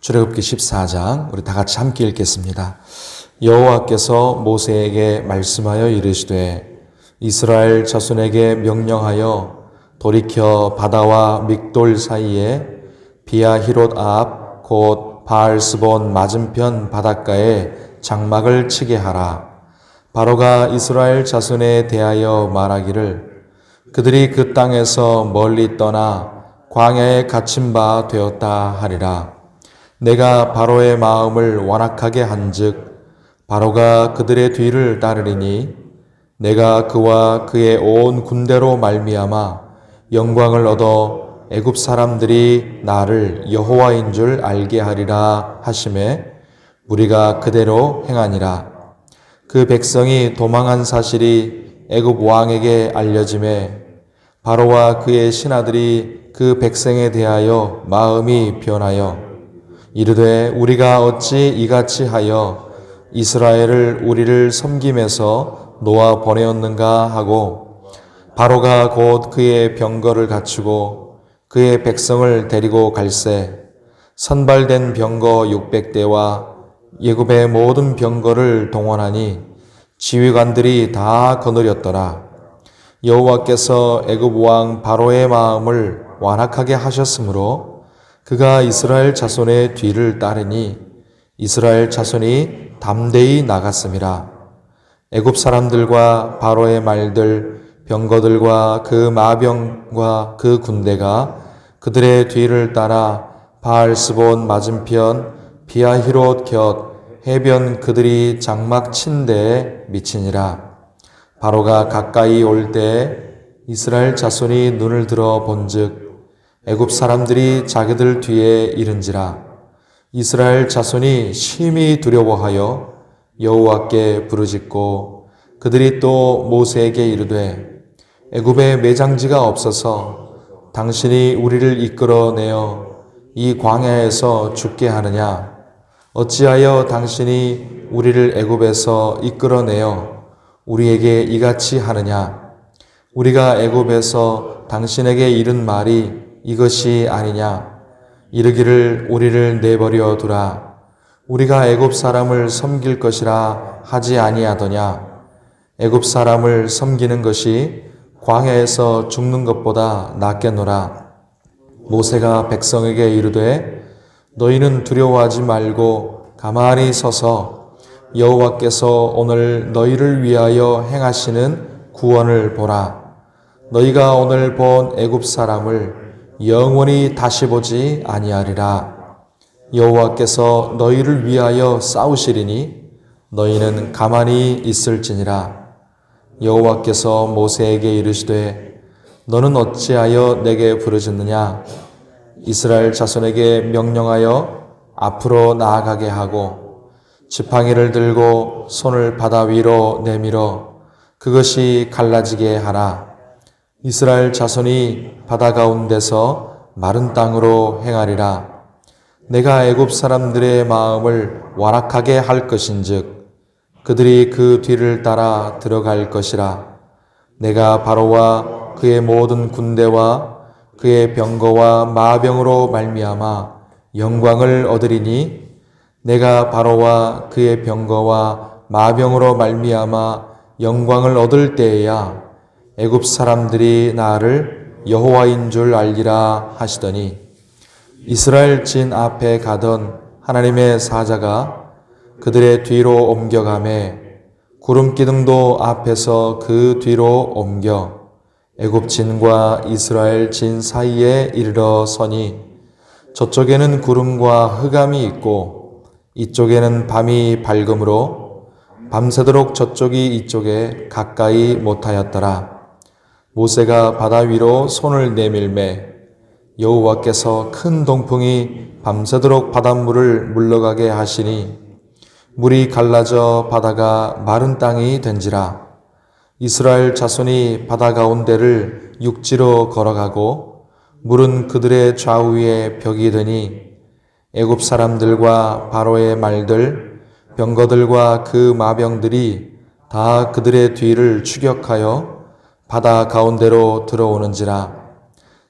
출애굽기 14장 우리 다 같이 함께 읽겠습니다. 여호와께서 모세에게 말씀하여 이르시되 이스라엘 자손에게 명령하여 돌이켜 바다와 믹돌 사이에 비아히롯 앞 곧 바알스본 맞은편 바닷가에 장막을 치게 하라. 바로가 이스라엘 자손에 대하여 말하기를 그들이 그 땅에서 멀리 떠나 광야에 갇힌 바 되었다 하리라. 내가 바로의 마음을 완악하게 한즉 바로가 그들의 뒤를 따르리니 내가 그와 그의 온 군대로 말미암아 영광을 얻어 애굽 사람들이 나를 여호와인 줄 알게 하리라 하시매 무리가 그대로 행하니라. 그 백성이 도망한 사실이 애굽 왕에게 알려짐에 바로와 그의 신하들이 그 백성에 대하여 마음이 변하여 이르되 우리가 어찌 이같이 하여 이스라엘을 우리를 섬김에서 놓아 보내었는가 하고 바로가 곧 그의 병거를 갖추고 그의 백성을 데리고 갈새 선발된 병거 600대와 예굽의 모든 병거를 동원하니 지휘관들이 다 거느렸더라. 여호와께서 애굽 왕 바로의 마음을 완악하게 하셨으므로 그가 이스라엘 자손의 뒤를 따르니 이스라엘 자손이 담대히 나갔음이라. 애굽 사람들과 바로의 말들 병거들과 그 마병과 그 군대가 그들의 뒤를 따라 바알스본 맞은편 비아히롯 곁 해변 그들이 장막 친 데에 미치니라. 바로가 가까이 올 때 이스라엘 자손이 눈을 들어 본즉 애굽 사람들이 자기들 뒤에 이른지라. 이스라엘 자손이 심히 두려워하여 여호와께 부르짖고 그들이 또 모세에게 이르되 애굽에 매장지가 없어서 당신이 우리를 이끌어내어 이 광야에서 죽게 하느냐? 어찌하여 당신이 우리를 애굽에서 이끌어내어 우리에게 이같이 하느냐? 우리가 애굽에서 당신에게 이른 말이 이것이 아니냐? 이르기를 우리를 내버려 두라. 우리가 애굽 사람을 섬길 것이라 하지 아니하더냐? 애굽 사람을 섬기는 것이 광야에서 죽는 것보다 낫겠노라. 모세가 백성에게 이르되 너희는 두려워하지 말고 가만히 서서 여호와께서 오늘 너희를 위하여 행하시는 구원을 보라. 너희가 오늘 본 애굽 사람을 영원히 다시 보지 아니하리라. 여호와께서 너희를 위하여 싸우시리니 너희는 가만히 있을지니라. 여호와께서 모세에게 이르시되 너는 어찌하여 내게 부르짖느냐? 이스라엘 자손에게 명령하여 앞으로 나아가게 하고 지팡이를 들고 손을 바다 위로 내밀어 그것이 갈라지게 하라. 이스라엘 자손이 바다 가운데서 마른 땅으로 행하리라. 내가 애굽 사람들의 마음을 완악하게 할 것인즉 그들이 그 뒤를 따라 들어갈 것이라. 내가 바로와 그의 모든 군대와 그의 병거와 마병으로 말미암아 영광을 얻으리니 내가 바로와 그의 병거와 마병으로 말미암아 영광을 얻을 때에야 애굽 사람들이 나를 여호와인 줄 알리라 하시더니 이스라엘 진 앞에 가던 하나님의 사자가 그들의 뒤로 옮겨가매 구름 기둥도 앞에서 그 뒤로 옮겨 애굽 진과 이스라엘 진 사이에 이르러 서니 저쪽에는 구름과 흑암이 있고 이쪽에는 밤이 밝음으로 밤새도록 저쪽이 이쪽에 가까이 못하였더라. 모세가 바다 위로 손을 내밀매 여호와께서 큰 동풍이 밤새도록 바닷물을 물러가게 하시니 물이 갈라져 바다가 마른 땅이 된지라. 이스라엘 자손이 바다 가운데를 육지로 걸어가고 물은 그들의 좌우에 벽이 되니 애굽 사람들과 바로의 말들 병거들과 그 마병들이 다 그들의 뒤를 추격하여 바다 가운데로 들어오는지라.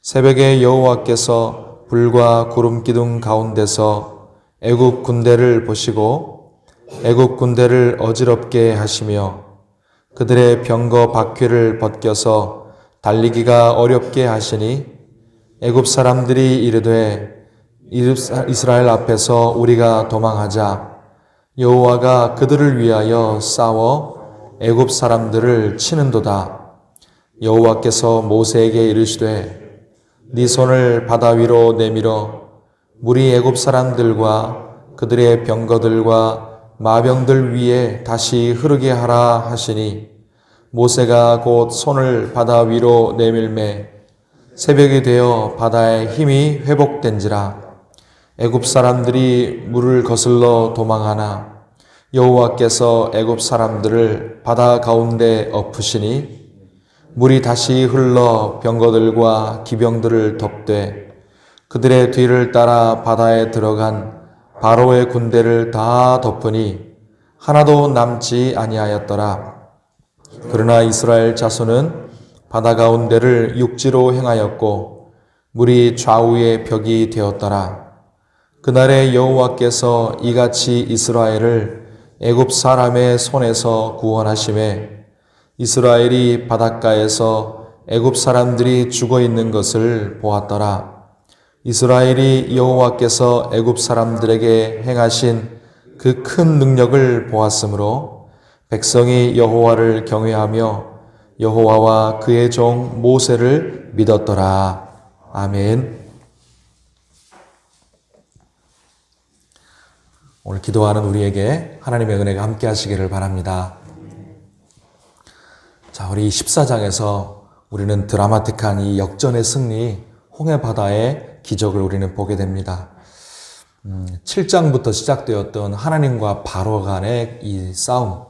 새벽에 여호와께서 불과 구름 기둥 가운데서 애굽 군대를 보시고 애굽 군대를 어지럽게 하시며 그들의 병거 바퀴를 벗겨서 달리기가 어렵게 하시니 애굽 사람들이 이르되 이스라엘 앞에서 우리가 도망하자. 여호와가 그들을 위하여 싸워 애굽 사람들을 치는도다. 여호와께서 모세에게 이르시되 네 손을 바다 위로 내밀어 물이 애굽 사람들과 그들의 병거들과 마병들 위에 다시 흐르게 하라 하시니 모세가 곧 손을 바다 위로 내밀매 새벽이 되어 바다의 힘이 회복된지라. 애굽 사람들이 물을 거슬러 도망하나 여호와께서 애굽 사람들을 바다 가운데 엎으시니 물이 다시 흘러 병거들과 기병들을 덮되 그들의 뒤를 따라 바다에 들어간 바로의 군대를 다 덮으니 하나도 남지 아니하였더라. 그러나 이스라엘 자손은 바다 가운데를 육지로 행하였고 물이 좌우의 벽이 되었더라. 그날에 여호와께서 이같이 이스라엘을 애굽 사람의 손에서 구원하심에 이스라엘이 바닷가에서 애굽 사람들이 죽어 있는 것을 보았더라. 이스라엘이 여호와께서 애굽 사람들에게 행하신 그 큰 능력을 보았으므로 백성이 여호와를 경외하며 여호와와 그의 종 모세를 믿었더라. 아멘. 오늘 기도하는 우리에게 하나님의 은혜가 함께 하시기를 바랍니다. 자, 우리 14장에서 우리는 드라마틱한 이 역전의 승리, 홍해 바다의 기적을 우리는 보게 됩니다. 7장부터 시작되었던 하나님과 바로 간의 이 싸움,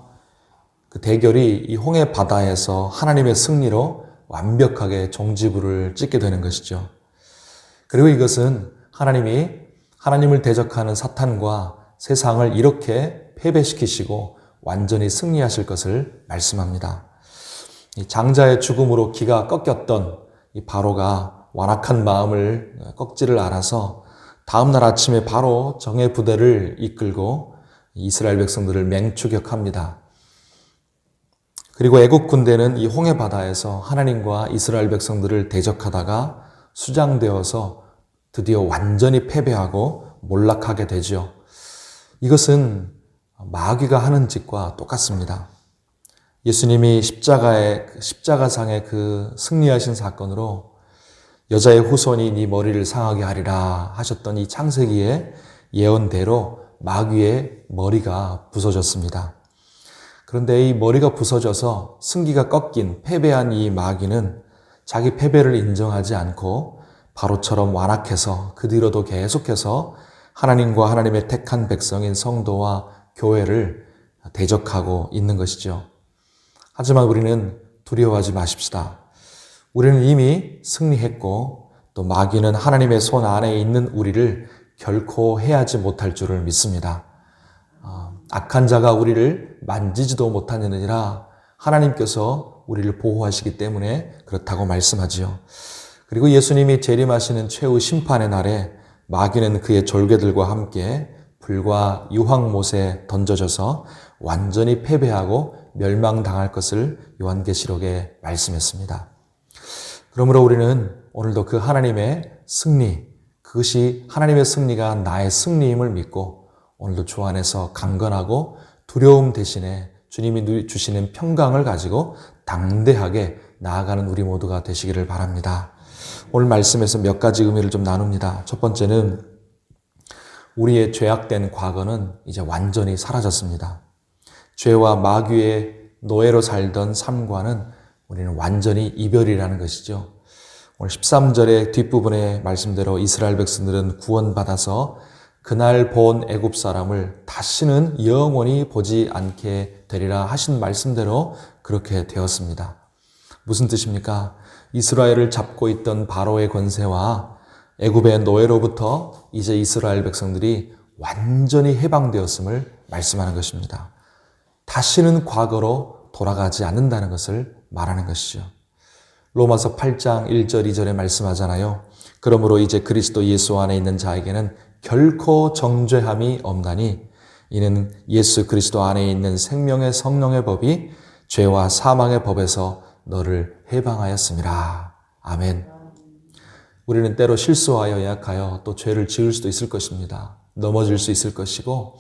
그 대결이 이 홍해 바다에서 하나님의 승리로 완벽하게 종지부를 찍게 되는 것이죠. 그리고 이것은 하나님이 하나님을 대적하는 사탄과 세상을 이렇게 패배시키시고 완전히 승리하실 것을 말씀합니다. 이 장자의 죽음으로 기가 꺾였던 이 바로가 완악한 마음을 꺾지를 않아서 다음날 아침에 바로 정예 부대를 이끌고 이스라엘 백성들을 맹추격합니다. 그리고 애국 군대는 이 홍해 바다에서 하나님과 이스라엘 백성들을 대적하다가 수장되어서 드디어 완전히 패배하고 몰락하게 되죠. 이것은 마귀가 하는 짓과 똑같습니다. 예수님이 십자가상의 그 승리하신 사건으로 여자의 후손이 네 머리를 상하게 하리라 하셨던 이 창세기의 예언대로 마귀의 머리가 부서졌습니다. 그런데 이 머리가 부서져서 승기가 꺾인 패배한 이 마귀는 자기 패배를 인정하지 않고 바로처럼 완악해서 그 뒤로도 계속해서 하나님과 하나님의 택한 백성인 성도와 교회를 대적하고 있는 것이죠. 하지만 우리는 두려워하지 마십시다. 우리는 이미 승리했고 또 마귀는 하나님의 손 안에 있는 우리를 결코 해하지 못할 줄을 믿습니다. 악한 자가 우리를 만지지도 못하느니라 하나님께서 우리를 보호하시기 때문에 그렇다고 말씀하지요. 그리고 예수님이 재림하시는 최후 심판의 날에 마귀는 그의 졸개들과 함께 불과 유황못에 던져져서 완전히 패배하고 멸망당할 것을 요한계시록에 말씀했습니다. 그러므로 우리는 오늘도 그 하나님의 승리, 그것이 하나님의 승리가 나의 승리임을 믿고 오늘도 주 안에서 강건하고 두려움 대신에 주님이 주시는 평강을 가지고 당대하게 나아가는 우리 모두가 되시기를 바랍니다. 오늘 말씀에서 몇 가지 의미를 좀 나눕니다. 첫 번째는 우리의 죄악된 과거는 이제 완전히 사라졌습니다. 죄와 마귀의 노예로 살던 삶과는 우리는 완전히 이별이라는 것이죠. 오늘 13절의 뒷부분의 말씀대로 이스라엘 백성들은 구원받아서 그날 본 애굽 사람을 다시는 영원히 보지 않게 되리라 하신 말씀대로 그렇게 되었습니다. 무슨 뜻입니까? 이스라엘을 잡고 있던 바로의 권세와 애굽의 노예로부터 이제 이스라엘 백성들이 완전히 해방되었음을 말씀하는 것입니다. 다시는 과거로 돌아가지 않는다는 것을 말하는 것이죠. 로마서 8장 1절 2절에 말씀하잖아요. 그러므로 이제 그리스도 예수 안에 있는 자에게는 결코 정죄함이 없나니 이는 예수 그리스도 안에 있는 생명의 성령의 법이 죄와 사망의 법에서 너를 해방하였습니다. 아멘. 우리는 때로 실수하여 약하여 또 죄를 지을 수도 있을 것입니다. 넘어질 수 있을 것이고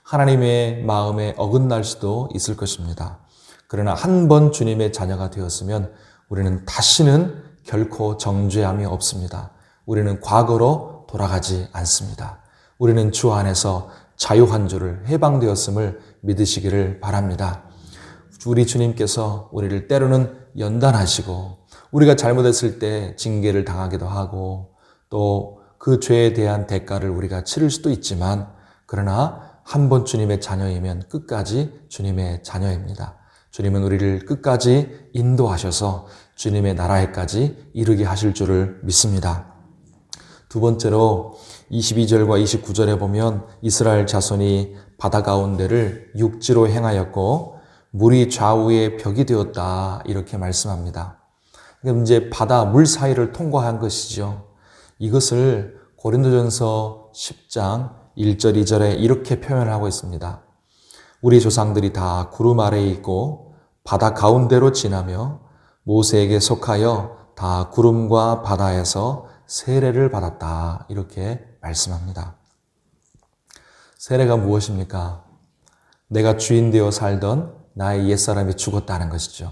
하나님의 마음에 어긋날 수도 있을 것입니다. 그러나 한 번 주님의 자녀가 되었으면 우리는 다시는 결코 정죄함이 없습니다. 우리는 과거로 돌아가지 않습니다. 우리는 주 안에서 자유한 줄을 해방되었음을 믿으시기를 바랍니다. 우리 주님께서 우리를 때로는 연단하시고 우리가 잘못했을 때 징계를 당하기도 하고 또 그 죄에 대한 대가를 우리가 치를 수도 있지만 그러나 한 번 주님의 자녀이면 끝까지 주님의 자녀입니다. 주님은 우리를 끝까지 인도하셔서 주님의 나라에까지 이르게 하실 줄을 믿습니다. 두 번째로 22절과 29절에 보면 이스라엘 자손이 바다 가운데를 육지로 행하였고 물이 좌우에 벽이 되었다 이렇게 말씀합니다. 그럼 이제 바다 물 사이를 통과한 것이죠. 이것을 고린도전서 10장 1절 2절에 이렇게 표현하고 있습니다. 우리 조상들이 다 구름 아래에 있고 바다 가운데로 지나며 모세에게 속하여 다 구름과 바다에서 세례를 받았다 이렇게 말씀합니다. 세례가 무엇입니까? 내가 주인 되어 살던 나의 옛사람이 죽었다는 것이죠.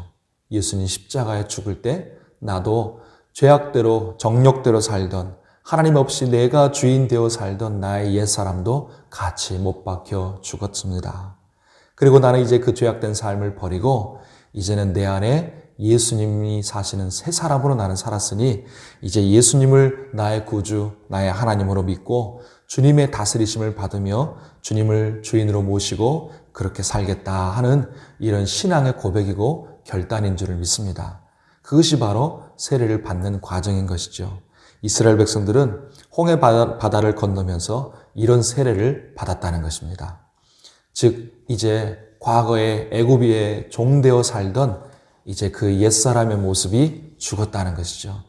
예수님 십자가에 죽을 때 나도 죄악대로 정욕대로 살던 하나님 없이 내가 주인 되어 살던 나의 옛사람도 같이 못 박혀 죽었습니다. 그리고 나는 이제 그 죄악된 삶을 버리고 이제는 내 안에 예수님이 사시는 새 사람으로 나는 살았으니 이제 예수님을 나의 구주, 나의 하나님으로 믿고 주님의 다스리심을 받으며 주님을 주인으로 모시고 그렇게 살겠다 하는 이런 신앙의 고백이고 결단인 줄을 믿습니다. 그것이 바로 세례를 받는 과정인 것이죠. 이스라엘 백성들은 홍해 바다를 건너면서 이런 세례를 받았다는 것입니다. 즉 이제 과거에 애굽에 종되어 살던 이제 그 옛사람의 모습이 죽었다는 것이죠.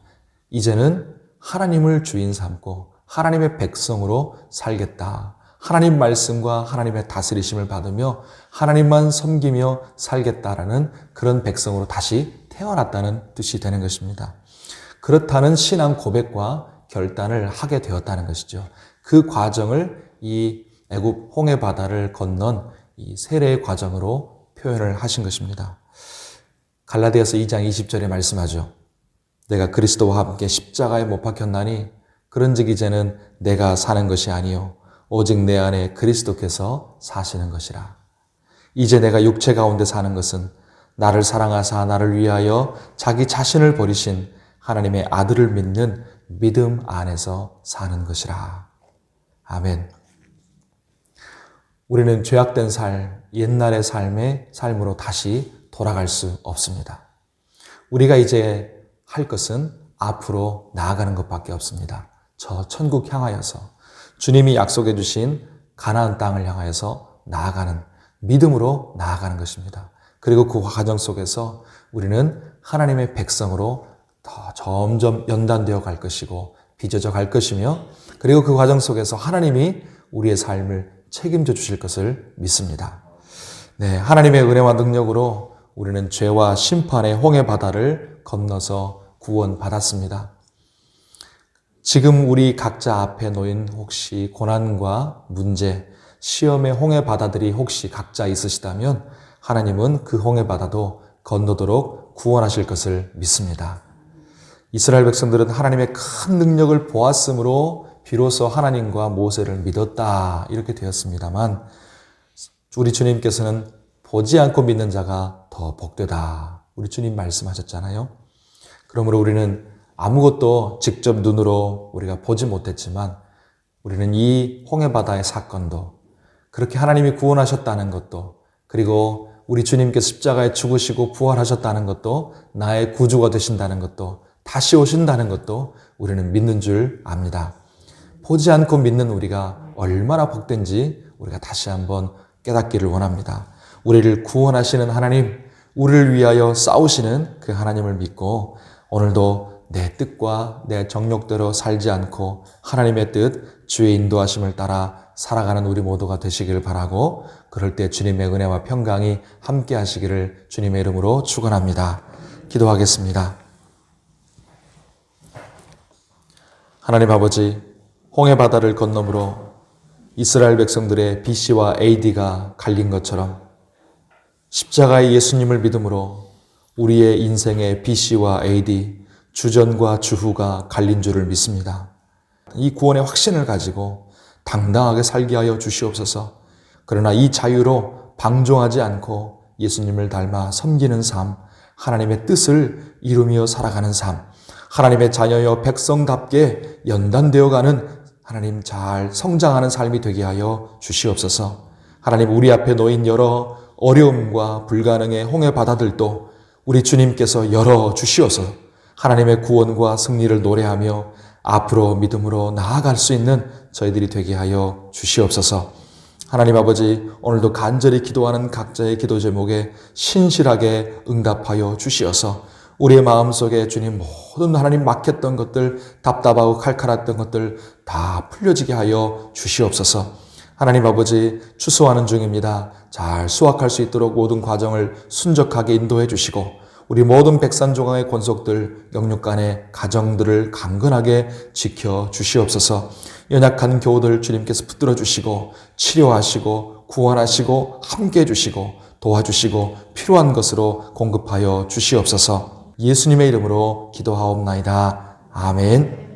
이제는 하나님을 주인 삼고 하나님의 백성으로 살겠다. 하나님 말씀과 하나님의 다스리심을 받으며 하나님만 섬기며 살겠다라는 그런 백성으로 다시 태어났다는 뜻이 되는 것입니다. 그렇다는 신앙 고백과 결단을 하게 되었다는 것이죠. 그 과정을 이 애굽 홍해 바다를 건넌 이 세례의 과정으로 표현을 하신 것입니다. 갈라디아서 2장 20절에 말씀하죠. 내가 그리스도와 함께 십자가에 못 박혔나니 그런즉 이제는 내가 사는 것이 아니요 오직 내 안에 그리스도께서 사시는 것이라. 이제 내가 육체 가운데 사는 것은 나를 사랑하사 나를 위하여 자기 자신을 버리신 하나님의 아들을 믿는 믿음 안에서 사는 것이라. 아멘. 우리는 죄악된 삶, 옛날의 삶으로 다시 돌아갈 수 없습니다. 우리가 이제 할 것은 앞으로 나아가는 것밖에 없습니다. 저 천국 향하여서 주님이 약속해 주신 가나안 땅을 향하여서 나아가는 믿음으로 나아가는 것입니다. 그리고 그 과정 속에서 우리는 하나님의 백성으로 더 점점 연단되어 갈 것이고 빚어져 갈 것이며 그리고 그 과정 속에서 하나님이 우리의 삶을 책임져 주실 것을 믿습니다. 네, 하나님의 은혜와 능력으로 우리는 죄와 심판의 홍해 바다를 건너서 구원받았습니다. 지금 우리 각자 앞에 놓인 혹시 고난과 문제, 시험의 홍해 바다들이 혹시 각자 있으시다면 하나님은 그 홍해 바다도 건너도록 구원하실 것을 믿습니다. 이스라엘 백성들은 하나님의 큰 능력을 보았으므로 비로소 하나님과 모세를 믿었다 이렇게 되었습니다만 우리 주님께서는 보지 않고 믿는 자가 더 복되다 우리 주님 말씀하셨잖아요. 그러므로 우리는 아무것도 직접 눈으로 우리가 보지 못했지만 우리는 이 홍해바다의 사건도 그렇게 하나님이 구원하셨다는 것도 그리고 우리 주님께서 십자가에 죽으시고 부활하셨다는 것도 나의 구주가 되신다는 것도 다시 오신다는 것도 우리는 믿는 줄 압니다. 보지 않고 믿는 우리가 얼마나 복된지 우리가 다시 한번 깨닫기를 원합니다. 우리를 구원하시는 하나님, 우리를 위하여 싸우시는 그 하나님을 믿고 오늘도 내 뜻과 내 정욕대로 살지 않고 하나님의 뜻, 주의 인도하심을 따라 살아가는 우리 모두가 되시길 바라고, 그럴 때 주님의 은혜와 평강이 함께 하시기를 주님의 이름으로 축원합니다. 기도하겠습니다. 하나님 아버지, 홍해 바다를 건너므로 이스라엘 백성들의 BC와 AD가 갈린 것처럼 십자가의 예수님을 믿음으로 우리의 인생의 BC와 AD, 주전과 주후가 갈린 줄을 믿습니다. 이 구원의 확신을 가지고 당당하게 살게 하여 주시옵소서. 그러나 이 자유로 방종하지 않고 예수님을 닮아 섬기는 삶, 하나님의 뜻을 이루며 살아가는 삶, 하나님의 자녀여 백성답게 연단되어가는 하나님 잘 성장하는 삶이 되게 하여 주시옵소서. 하나님, 우리 앞에 놓인 여러 어려움과 불가능의 홍해 바다들도 우리 주님께서 열어 주시어서 하나님의 구원과 승리를 노래하며 앞으로 믿음으로 나아갈 수 있는 저희들이 되게 하여 주시옵소서. 하나님 아버지, 오늘도 간절히 기도하는 각자의 기도 제목에 신실하게 응답하여 주시어서 우리의 마음속에 주님 모든 하나님 막혔던 것들, 답답하고 칼칼했던 것들 다 풀려지게 하여 주시옵소서. 하나님 아버지, 추수하는 중입니다. 잘 수확할 수 있도록 모든 과정을 순적하게 인도해 주시고 우리 모든 백산조강의 권속들, 영육간의 가정들을 강건하게 지켜 주시옵소서. 연약한 교우들 주님께서 붙들어 주시고 치료하시고 구원하시고 함께해 주시고 도와주시고 필요한 것으로 공급하여 주시옵소서. 예수님의 이름으로 기도하옵나이다. 아멘.